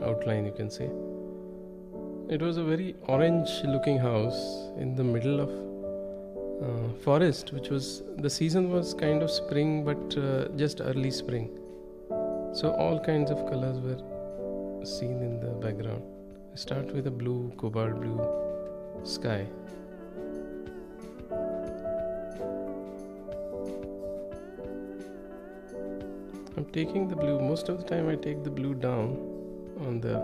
outline, you can say. It was a very orange looking house in the middle of forest, which was, the season was kind of spring, but just early spring. So all kinds of colors were seen in the background. I start with a blue, cobalt blue sky. I'm taking the blue, most of the time I take the blue down on the,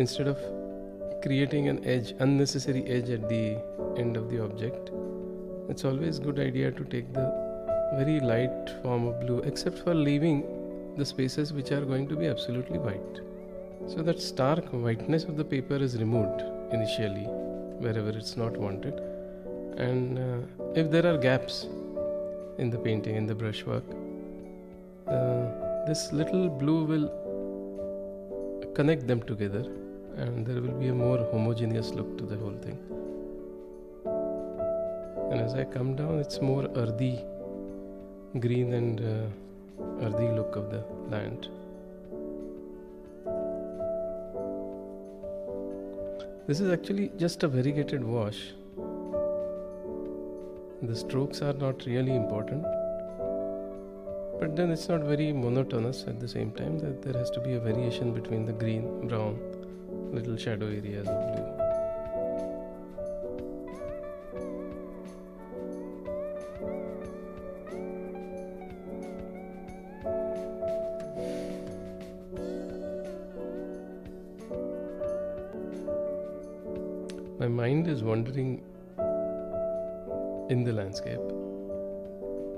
instead of creating an edge, unnecessary edge at the end of the object. It's always good idea to take the very light form of blue, except for leaving the spaces which are going to be absolutely white. So that stark whiteness of the paper is removed initially wherever it's not wanted. And if there are gaps in the painting, in the brushwork, this little blue will connect them together, and there will be a more homogeneous look to the whole thing. And as I come down, it's more earthy green and earthy look of the land. This is actually just a variegated wash. The strokes are not really important, but then it's not very monotonous at the same time, that there has to be a variation between the green, brown, little shadow areas of blue. My mind is wandering in the landscape.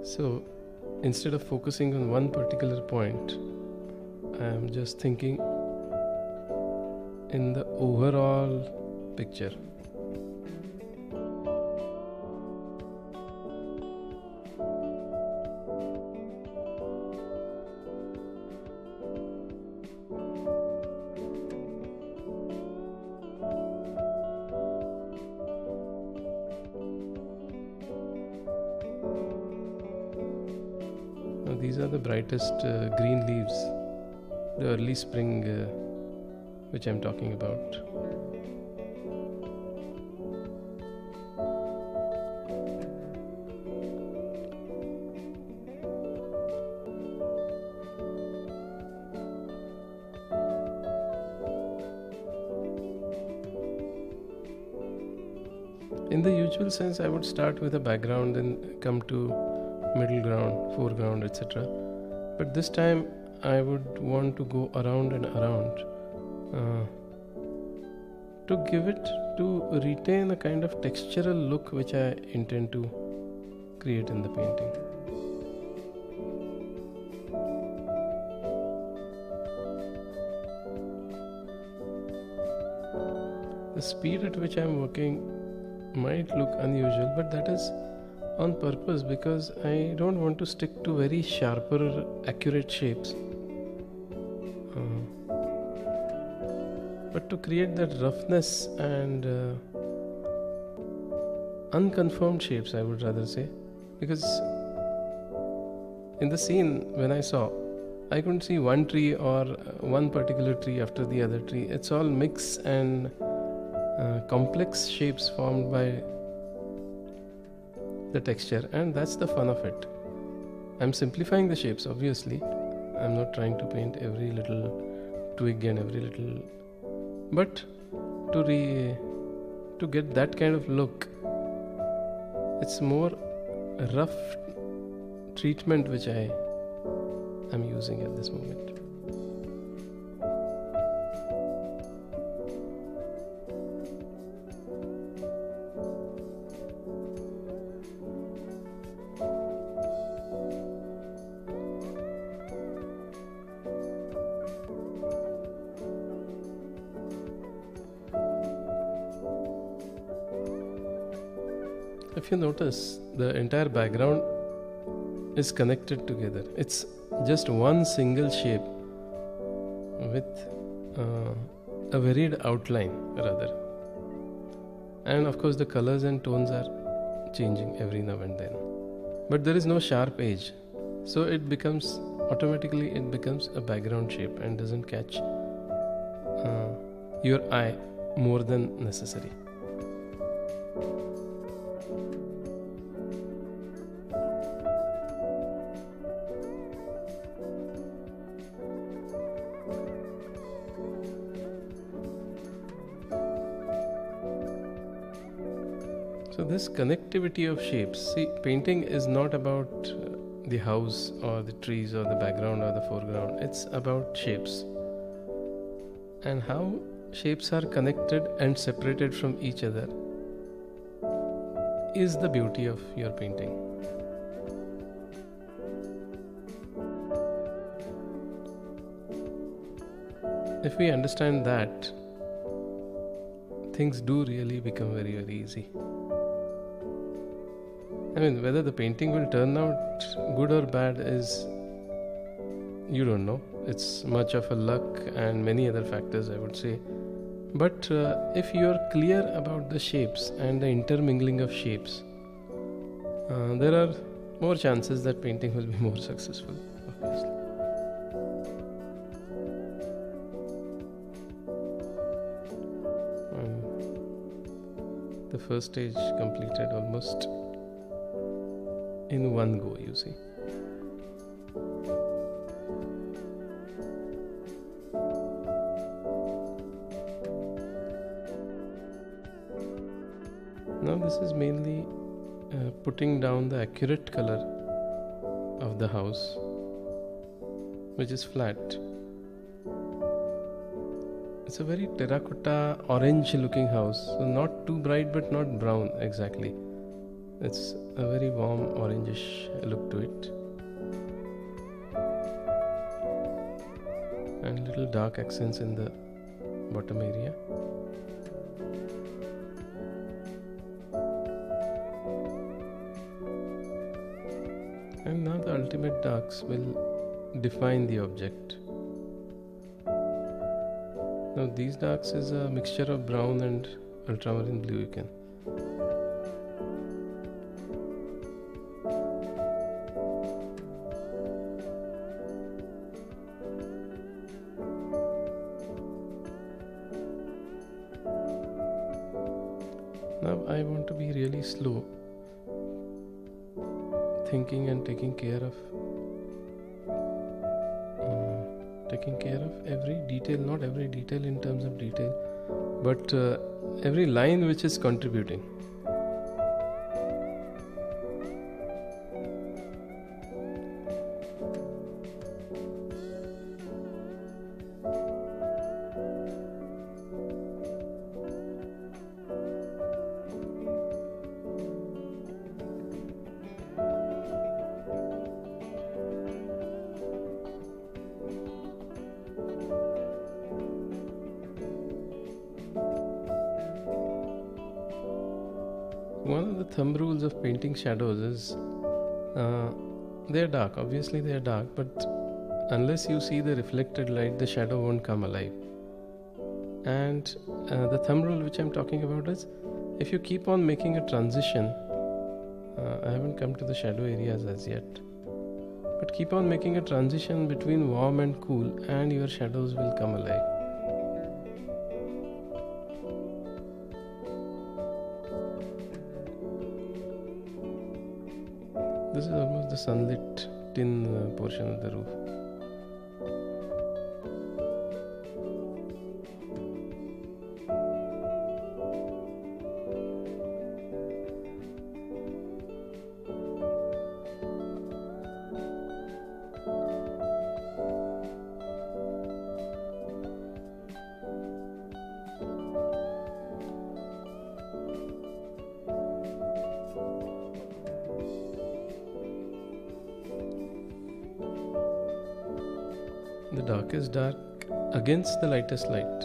So instead of focusing on one particular point, I am just thinking in the overall picture. These are the brightest green leaves, the early spring which I'm talking about. In the usual sense, I would start with a background and come to middle ground, foreground, etc. But this time I would want to go around and around to give it, to retain a kind of textural look which I intend to create in the painting. The speed at which I am working might look unusual, but that is on purpose, because I don't want to stick to very sharper, accurate shapes, but to create that roughness and unconfirmed shapes, I would rather say, because in the scene when I saw, I couldn't see one tree or one particular tree after the other tree. It's all mix and complex shapes formed by the texture, and that's the fun of it. I'm simplifying the shapes, obviously. I'm not trying to paint every little twig and every little, but to get that kind of look, it's more rough treatment which I am using at this moment. If you notice, the entire background is connected together. It's just one single shape with a varied outline rather. And of course the colors and tones are changing every now and then. But there is no sharp edge. So it becomes automatically it becomes a background shape and doesn't catch your eye more than necessary. So this connectivity of shapes, see, painting is not about the house or the trees or the background or the foreground. It's about shapes and how shapes are connected and separated from each other is the beauty of your painting. If we understand that, things do really become very, very easy. I mean, whether the painting will turn out good or bad is, you don't know. It's much of a luck and many other factors, I would say. But if you're clear about the shapes and the intermingling of shapes, there are more chances that painting will be more successful, obviously. The first stage completed almost in one go, you see. Now this is mainly putting down the accurate color of the house, which is flat. It's a very terracotta orange looking house, so not too bright but not brown exactly. It's a very warm orangish look to it, and little dark accents in the bottom area. And now the ultimate darks will define the object. Now these darks is a mixture of brown and ultramarine blue, you can. Now I want to be really slow, thinking and taking care of every detail, not every detail in terms of detail, but every line which is contributing. One of the thumb rules of painting shadows is they are dark. Obviously they are dark, but unless you see the reflected light, the shadow won't come alive. And the thumb rule which I'm talking about is, if you keep on making a transition, I haven't come to the shadow areas as yet, but keep on making a transition between warm and cool, and your shadows will come alive. This is almost the sunlit tin portion of the roof. The darkest dark against the lightest light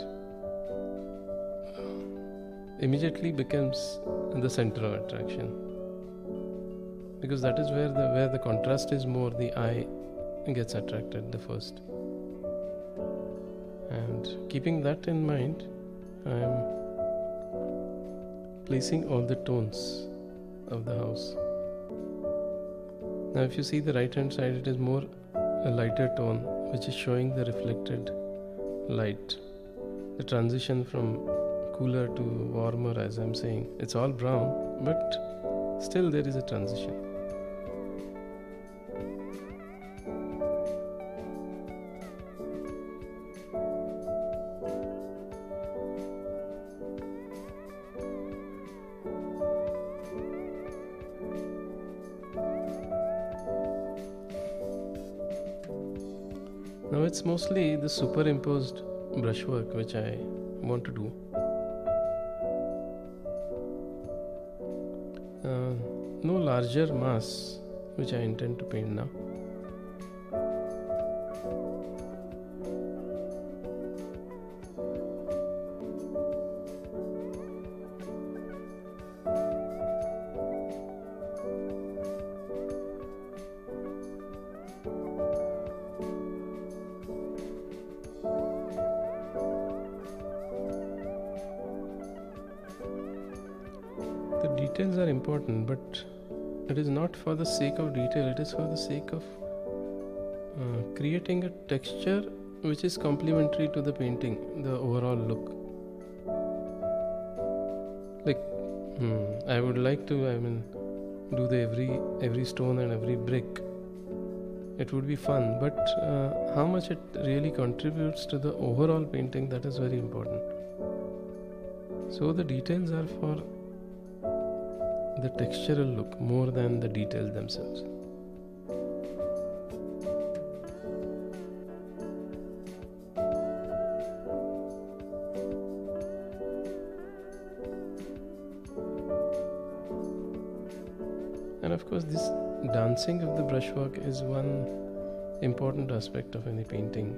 immediately becomes the center of attraction, because that is where the contrast is more, the eye gets attracted the first. And keeping that in mind, I am placing all the tones of the house. Now if you see the right hand side, it is more a lighter tone which is showing the reflected light, the transition from cooler to warmer. As I'm saying, it's all brown, but still there is a transition. Now it's mostly the superimposed brushwork which I want to do. No larger mass which I intend to paint now. The details are important, but it is not for the sake of detail, it is for the sake of creating a texture which is complementary to the painting, the overall look. Like I would like to do the every stone and every brick. It would be fun, but how much it really contributes to the overall painting, that is very important. So the details are for the textural look more than the details themselves. And of course, this dancing of the brushwork is one important aspect of any painting.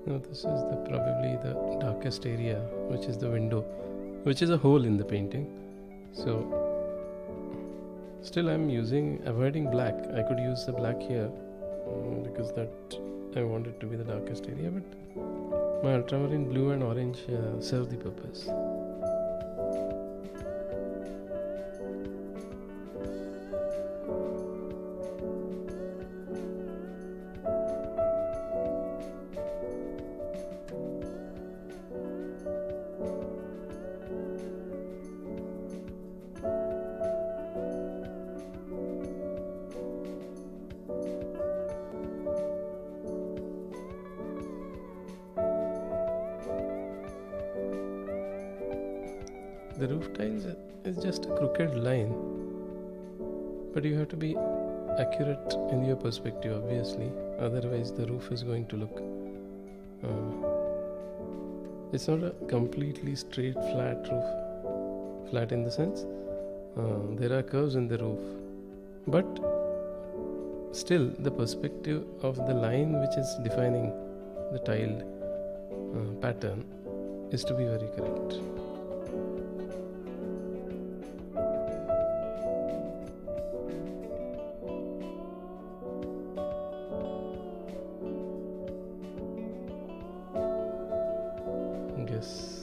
Now this is probably the darkest area, which is the window, which is a hole in the painting. So still I'm avoiding black. I could use the black here because that I want it to be the darkest area, but my ultramarine blue and orange serve the purpose. The roof tiles is just a crooked line, but you have to be accurate in your perspective, obviously, otherwise the roof is going to look it's not a completely straight flat roof, flat in the sense there are curves in the roof, but still the perspective of the line which is defining the tiled pattern is to be very correct. Yes.